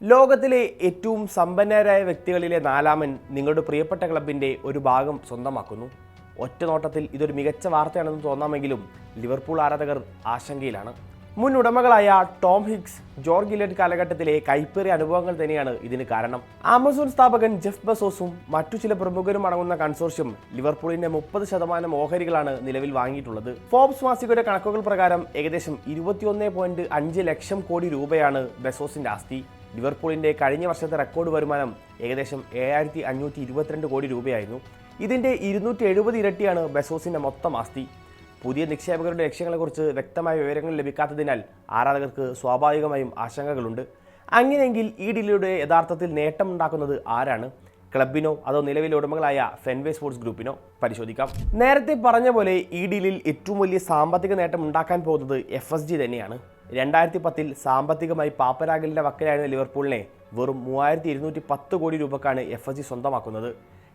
ലോകത്തിലെ ഏറ്റവും സമ്പന്നരായ വ്യക്തികളിലെ നാലാമൻ നിങ്ങളുടെ പ്രിയപ്പെട്ട ക്ലബിൻ്റെ ഒരു ഭാഗം സ്വന്തമാക്കുന്നു. ഒറ്റ നോട്ടത്തിൽ ഇതൊരു മികച്ച വാർത്തയാണെന്ന് തോന്നാമെങ്കിലും ലിവർപൂൾ ആരാധകർ ആശങ്കയിലാണ്. മുൻ ഉടമകളായ ടോം ഹിഗ്സ്, ജോർജ് ഗില്ലറ്റ് കാലഘട്ടത്തിലെ കൈപ്പേറിയ അനുഭവങ്ങൾ തന്നെയാണ് ഇതിന് കാരണം. ആമസോൺ സ്ഥാപകൻ ജെഫ് ബെസോസും മറ്റു ചില പ്രമുഖരും അടങ്ങുന്ന കൺസോർഷ്യം ലിവർപൂളിന്റെ 30% ഓഹരികളാണ് നിലവിൽ വാങ്ങിയിട്ടുള്ളത്. ഫോബ്സ് മാസികയുടെ കണക്കുകൾ പ്രകാരം ഏകദേശം 21.5 ലക്ഷം കോടി രൂപയാണ് ബെസോസിന്റെ ആസ്തി. ലിവർപൂളിന്റെ കഴിഞ്ഞ വർഷത്തെ റെക്കോർഡ് വരുമാനം ഏകദേശം 7522 കോടി രൂപയായിരുന്നു. ഇതിന്റെ 270 ഇരട്ടിയാണ് ബെസോസിന്റെ മൊത്തം ആസ്തി. പുതിയ നിക്ഷേപകരുടെ ലക്ഷ്യങ്ങളെക്കുറിച്ച് വ്യക്തമായ വിവരങ്ങൾ ലഭിക്കാത്തതിനാൽ ആരാധകർക്ക് സ്വാഭാവികമായും ആശങ്കകളുണ്ട്. അങ്ങനെയെങ്കിൽ ഈ ഡീലിലൂടെ യഥാർത്ഥത്തിൽ നേട്ടമുണ്ടാക്കുന്നത് ആരാണ്? ക്ലബിനോ അതോ നിലവിലെ ഉടമകളായ ഫെൻവേ സ്പോർട്സ് ഗ്രൂപ്പിനോ? പരിശോധിക്കാം. നേരത്തെ പറഞ്ഞ പോലെ ഈ ഡീലിൽ ഏറ്റവും വലിയ സാമ്പത്തിക നേട്ടം ഉണ്ടാക്കാൻ പോകുന്നത് FSG തന്നെയാണ്. 2010 സാമ്പത്തികമായി പാപ്പരാകലിന്റെ വക്കലായിരുന്ന ലിവർപൂളിനെ വെറും 3210 കോടി രൂപക്കാണ് FSG സ്വന്തമാക്കുന്നത്.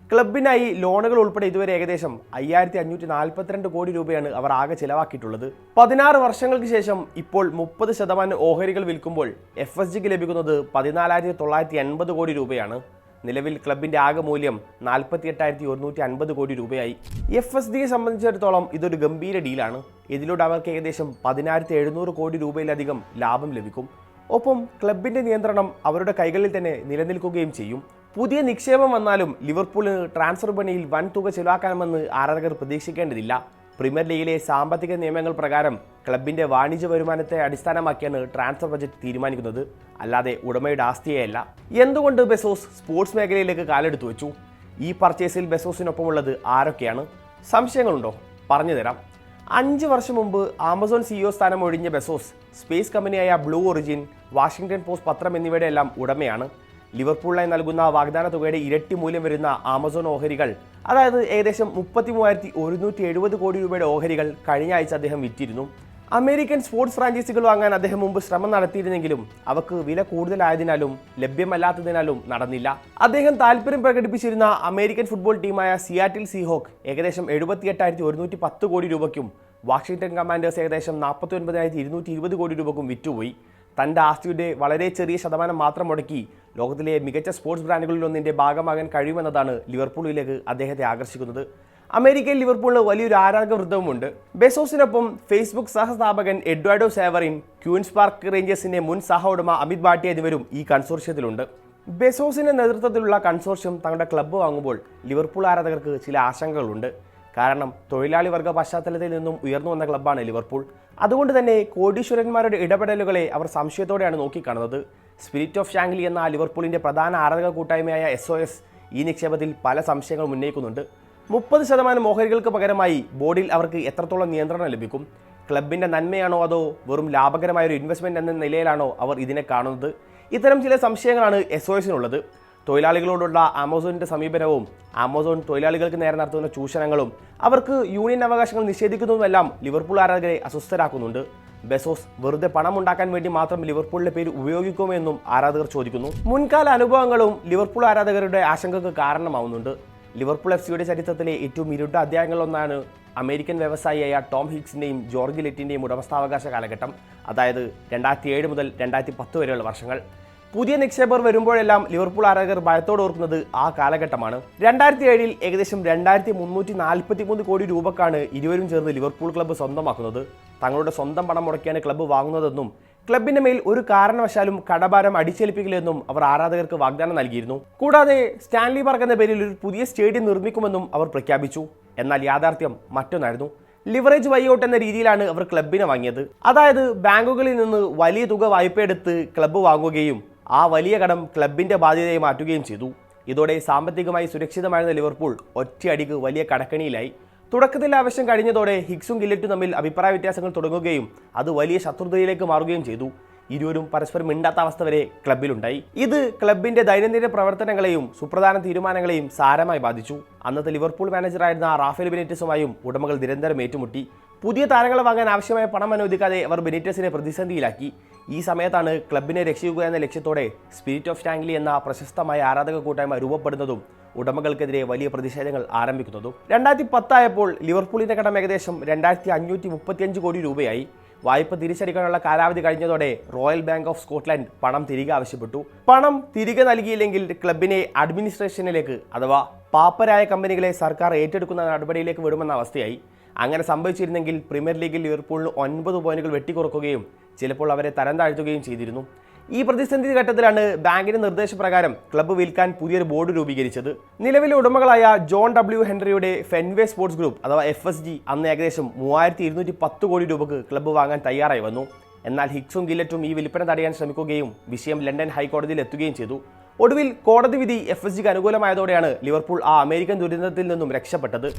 ക്ലബിനായി ലോണുകൾ ഉൾപ്പെടെ ഇതുവരെ ഏകദേശം 5542 കോടി രൂപയാണ് അവർ ആകെ ചിലവാക്കിയിട്ടുള്ളത്. 16 വർഷങ്ങൾക്ക് ശേഷം ഇപ്പോൾ 30% ഓഹരികൾ വിൽക്കുമ്പോൾ FSGക്ക് ലഭിക്കുന്നത് 14,980 കോടി രൂപയാണ്. നിലവിൽ ക്ലബിന്റെ ആകെ മൂല്യം 48,150 കോടി രൂപയായി. FSGയെ സംബന്ധിച്ചിടത്തോളം ഇതൊരു ഗംഭീര ഡീലാണ്. ഇതിലൂടെ അവർക്ക് ഏകദേശം 10,700 കോടി രൂപയിലധികം ലാഭം ലഭിക്കും. ഒപ്പം ക്ലബിന്റെ നിയന്ത്രണം അവരുടെ കൈകളിൽ തന്നെ നിലനിൽക്കുകയും ചെയ്യും. പുതിയ നിക്ഷേപം വന്നാലും ലിവർപൂളിന് ട്രാൻസ്ഫർ വിപണിയിൽ വൻ തുക ചെലവാക്കാമെന്ന് ആരാധകർ പ്രതീക്ഷിക്കേണ്ടതില്ല. പ്രീമിയർ ലീഗിലെ സാമ്പത്തിക നിയമങ്ങൾ പ്രകാരം ക്ലബിന്റെ വാണിജ്യ വരുമാനത്തെ അടിസ്ഥാനമാക്കിയാണ് ട്രാൻസ്ഫർ ബജറ്റ് തീരുമാനിക്കുന്നത്, അല്ലാതെ ഉടമയുടെ ആസ്തിയെയല്ല. എന്തുകൊണ്ട് ബെസോസ് സ്പോർട്സ് മേഖലയിലേക്ക് കാലെടുത്തു വെച്ചു? ഈ പർച്ചേസിൽ ബെസോസിനൊപ്പമുള്ളത് ആരൊക്കെയാണ്? സംശയങ്ങളുണ്ടോ? പറഞ്ഞുതരാം. 5 വർഷം മുമ്പ് ആമസോൺ CEO സ്ഥാനം ഒഴിഞ്ഞ ബെസോസ് സ്പേസ് കമ്പനിയായ ബ്ലൂ ഒറിജിൻ, വാഷിംഗ്ടൺ പോസ്റ്റ് പത്രം എന്നിവയുടെ എല്ലാം ഉടമയാണ്. ലിവർപൂളിനായി നൽകുന്ന വാഗ്ദാന തുകയുടെ ഇരട്ടി മൂല്യം വരുന്ന ആമസോൺ ഓഹരികൾ, അതായത് ഏകദേശം 33,170 കോടി രൂപയുടെ ഓഹരികൾ കഴിഞ്ഞ ആഴ്ച അദ്ദേഹം വിറ്റിരുന്നു. അമേരിക്കൻ സ്പോർട്സ് ഫ്രാഞ്ചൈസികൾ വാങ്ങാൻ അദ്ദേഹം മുമ്പ് ശ്രമം നടത്തിയിരുന്നെങ്കിലും അവക്ക് വില കൂടുതലായതിനാലും ലഭ്യമല്ലാത്തതിനാലും നടന്നില്ല. അദ്ദേഹം താല്പര്യം പ്രകടിപ്പിച്ചിരുന്ന അമേരിക്കൻ ഫുട്ബോൾ ടീമായ സിയാറ്റിൽ സീഹോക്ക് ഏകദേശം 78,110 കോടി രൂപയ്ക്കും വാഷിംഗ്ടൺ കമാൻഡേഴ്സ് ഏകദേശം 49,220 കോടി രൂപയ്ക്കും വിറ്റുപോയി. തൻ്റെ ആസ്തിയുടെ വളരെ ചെറിയ ശതമാനം മാത്രം മുടക്കി ലോകത്തിലെ മികച്ച സ്പോർട്സ് ബ്രാൻഡുകളിലൊന്നിൻ്റെ ഭാഗമാകാൻ കഴിയുമെന്നതാണ് ലിവർപൂളിലേക്ക് അദ്ദേഹത്തെ ആകർഷിക്കുന്നത്. അമേരിക്കയിൽ ലിവർപൂളിന് വലിയൊരു ആരാധക വൃത്തവുമുണ്ട്. ബെസോസിനൊപ്പം ഫേസ്ബുക്ക് സഹസ്ഥാപകൻ എഡ്വാർഡോ സാവറിൻ, ക്യൂൻസ് പാർക്ക് റേഞ്ചേഴ്സിന്റെ മുൻ സഹ ഉടമ അമിത് ഭാട്ടിയ എന്നിവരും ഈ കൺസോർഷ്യത്തിലുണ്ട്. ബെസോസിന്റെ നേതൃത്വത്തിലുള്ള കൺസോർഷ്യം തങ്ങളുടെ ക്ലബ്ബ് വാങ്ങുമ്പോൾ ലിവർപൂൾ ആരാധകർക്ക് ചില ആശങ്കകളുണ്ട്. കാരണം തൊഴിലാളി വർഗ പശ്ചാത്തലത്തിൽ നിന്നും ഉയർന്നു വന്ന ക്ലബ്ബാണ് ലിവർപൂൾ. അതുകൊണ്ട് തന്നെ കോടീശ്വരന്മാരുടെ ഇടപെടലുകളെ അവർ സംശയത്തോടെയാണ് നോക്കിക്കാണുന്നത്. സ്പിരിറ്റ് ഓഫ് ഷാങ്ലി എന്ന ലിവർപൂളിന്റെ പ്രധാന ആരാധക കൂട്ടായ്മയായ SOS ഈ നിക്ഷേപത്തിൽ പല സംശയങ്ങളും ഉന്നയിക്കുന്നുണ്ട്. 30% ഓഹരികൾക്ക് പകരമായി ബോർഡിൽ അവർക്ക് എത്രത്തോളം നിയന്ത്രണം ലഭിക്കും? ക്ലബിന്റെ നന്മയാണോ അതോ വെറും ലാഭകരമായ ഒരു ഇൻവെസ്റ്റ്മെന്റ് എന്ന നിലയിലാണോ അവർ ഇതിനെ കാണുന്നത്? ഇത്തരം ചില സംശയങ്ങളാണ് SOSനുള്ളത്. തൊഴിലാളികളോടുള്ള ആമസോണിന്റെ സമീപനവും ആമസോൺ തൊഴിലാളികൾക്ക് നേരെ നടത്തുന്ന ചൂഷണങ്ങളും അവർക്ക് യൂണിയൻ അവകാശങ്ങൾ നിഷേധിക്കുന്നതുമെല്ലാം ലിവർപൂൾ ആരാധകരെ അസ്വസ്ഥരാക്കുന്നുണ്ട്. ബെസോസ് വെറുതെ പണം ഉണ്ടാക്കാൻ വേണ്ടി മാത്രം ലിവർപൂളിന്റെ പേര് ഉപയോഗിക്കുമെന്നും ആരാധകർ ചോദിക്കുന്നു. മുൻകാല അനുഭവങ്ങളും ലിവർപൂൾ ആരാധകരുടെ ആശങ്കയ്ക്ക് കാരണമാവുന്നുണ്ട്. ലിവർപൂൾ FCയുടെ ചരിത്രത്തിലെ ഏറ്റവും ഇരുണ്ട അധ്യായങ്ങളിലൊന്നാണ് അമേരിക്കൻ വ്യവസായിയായ ടോം ഹിഗ്സിന്റെയും ജോർജ് ഗില്ലറ്റിന്റെയും ഉടമസ്ഥാവകാശ കാലഘട്ടം, അതായത് 2007 മുതൽ 2010 വരെയുള്ള വർഷങ്ങൾ. പുതിയ നിക്ഷേപകർ വരുമ്പോഴെല്ലാം ലിവർപൂൾ ആരാധകർ ഭയത്തോടെ ഓർക്കുന്നത് ആ കാലഘട്ടമാണ്. 2007 ഏകദേശം 2343 കോടി രൂപക്കാണ് ഇരുവരും ചേർന്ന് ലിവർപൂൾ ക്ലബ്ബ് സ്വന്തമാക്കുന്നത്. തങ്ങളുടെ സ്വന്തം പണം മുടക്കിയാണ് ക്ലബ്ബ് വാങ്ങുന്നതെന്നും ക്ലബിന്റെ മേൽ ഒരു കാരണവശാലും കടഭാരം അടിച്ചേൽപ്പിക്കില്ലെന്നും അവർ ആരാധകർക്ക് വാഗ്ദാനം നൽകിയിരുന്നു. കൂടാതെ സ്റ്റാൻലി പാർക്ക് എന്ന പേരിൽ ഒരു പുതിയ സ്റ്റേഡിയം നിർമ്മിക്കുമെന്നും അവർ പ്രഖ്യാപിച്ചു. എന്നാൽ യാഥാർത്ഥ്യം മറ്റൊന്നായിരുന്നു. ലിവറേജ് ബൈഔട്ട് എന്ന രീതിയിലാണ് അവർ ക്ലബിനെ വാങ്ങിയത്. അതായത് ബാങ്കുകളിൽ നിന്ന് വലിയ തുക വായ്പയെടുത്ത് ക്ലബ്ബ് വാങ്ങുകയും ആ വലിയ കടം ക്ലബിന്റെ ബാധ്യതയായി മാറ്റുകയും ചെയ്തു. ഇതോടെ സാമ്പത്തികമായി സുരക്ഷിതമായിരുന്ന ലിവർപൂൾ ഒറ്റയടിക്ക് വലിയ കടക്കണിയിലായി. തുടക്കത്തിൽ ആവശ്യം കഴിഞ്ഞതോടെ ഹിഗ്സും ഗില്ലറ്റും തമ്മിൽ അഭിപ്രായ വ്യത്യാസങ്ങൾ തുടങ്ങുകയും അത് വലിയ ശത്രുതയിലേക്ക് മാറുകയും ചെയ്തു. ഇരുവരും പരസ്പരം മിണ്ടാത്ത അവസ്ഥ വരെ ക്ലബിലുണ്ടായി. ഇത് ക്ലബിന്റെ ദൈനംദിന പ്രവർത്തനങ്ങളെയും സുപ്രധാന തീരുമാനങ്ങളെയും സാരമായി ബാധിച്ചു. അന്നത്തെ ലിവർപൂൾ മാനേജറായിരുന്ന റാഫേൽ ബെനിറ്റസുമായും ഉടമകൾ നിരന്തരം ഏറ്റുമുട്ടി. പുതിയ താരങ്ങളെ വാങ്ങാൻ ആവശ്യമായ പണം അനുവദിക്കാതെ അവർ ബെനിറ്റസിനെ പ്രതിസന്ധിയിലാക്കി. ഈ സമയത്താണ് ക്ലബിനെ രക്ഷിക്കുക എന്ന ലക്ഷ്യത്തോടെ സ്പിരിറ്റ് ഓഫ് ഷാങ്ലി എന്ന പ്രശസ്തമായ ആരാധക കൂട്ടായ്മ രൂപപ്പെടുന്നതും ഉടമകൾക്കെതിരെ വലിയ പ്രതിഷേധങ്ങൾ ആരംഭിക്കുന്നതും. 2010 ആയപ്പോൾ ലിവർപൂളിന്റെ കടം ഏകദേശം 2,535 കോടി രൂപയായി. വായ്പ തിരിച്ചടിക്കാനുള്ള കാലാവധി കഴിഞ്ഞതോടെ റോയൽ ബാങ്ക് ഓഫ് സ്കോട്ട്ലൻഡ് പണം തിരികെ ആവശ്യപ്പെട്ടു. പണം തിരികെ നൽകിയില്ലെങ്കിൽ ക്ലബിനെ അഡ്മിനിസ്ട്രേഷനിലേക്ക് അഥവാ പാപ്പരായ കമ്പനികളെ സർക്കാർ ഏറ്റെടുക്കുന്ന നടപടിയിലേക്ക് വിടുമെന്ന അവസ്ഥയായി. അങ്ങനെ സംഭവിച്ചിരുന്നെങ്കിൽ പ്രീമിയർ ലീഗിൽ ലിവർപൂളിന് 9 പോയിന്റുകൾ വെട്ടിക്കുറക്കുകയും ചിലപ്പോൾ അവരെ തരം താഴ്ത്തുകയും ചെയ്തിരുന്നു. ഈ പ്രതിസന്ധി ഘട്ടത്തിലാണ് ബാങ്കിന്റെ നിർദ്ദേശപ്രകാരം ക്ലബ്ബ് വിൽക്കാൻ പുതിയൊരു ബോർഡ് രൂപീകരിച്ചത്. നിലവിലെ ഉടമകളായ ജോൺ ഡബ്ല്യു ഹെൻറിയുടെ ഫെൻവേ സ്പോർട്സ് ഗ്രൂപ്പ് അഥവാ FSG അന്ന് ഏകദേശം 3210 കോടി രൂപക്ക് ക്ലബ്ബ് വാങ്ങാൻ തയ്യാറായി വന്നു. എന്നാൽ ഹിക്സും ഗില്ലറ്റും ഈ വിൽപ്പന തടയാൻ ശ്രമിക്കുകയും വിഷയം ലണ്ടൻ ഹൈക്കോടതിയിൽ എത്തുകയും ചെയ്തു. ഒടുവിൽ കോടതി വിധി FSGക്ക് അനുകൂലമായതോടെയാണ് ലിവർപൂൾ ആ അമേരിക്കൻ ദുരന്തത്തിൽ നിന്നും രക്ഷപ്പെട്ടത്.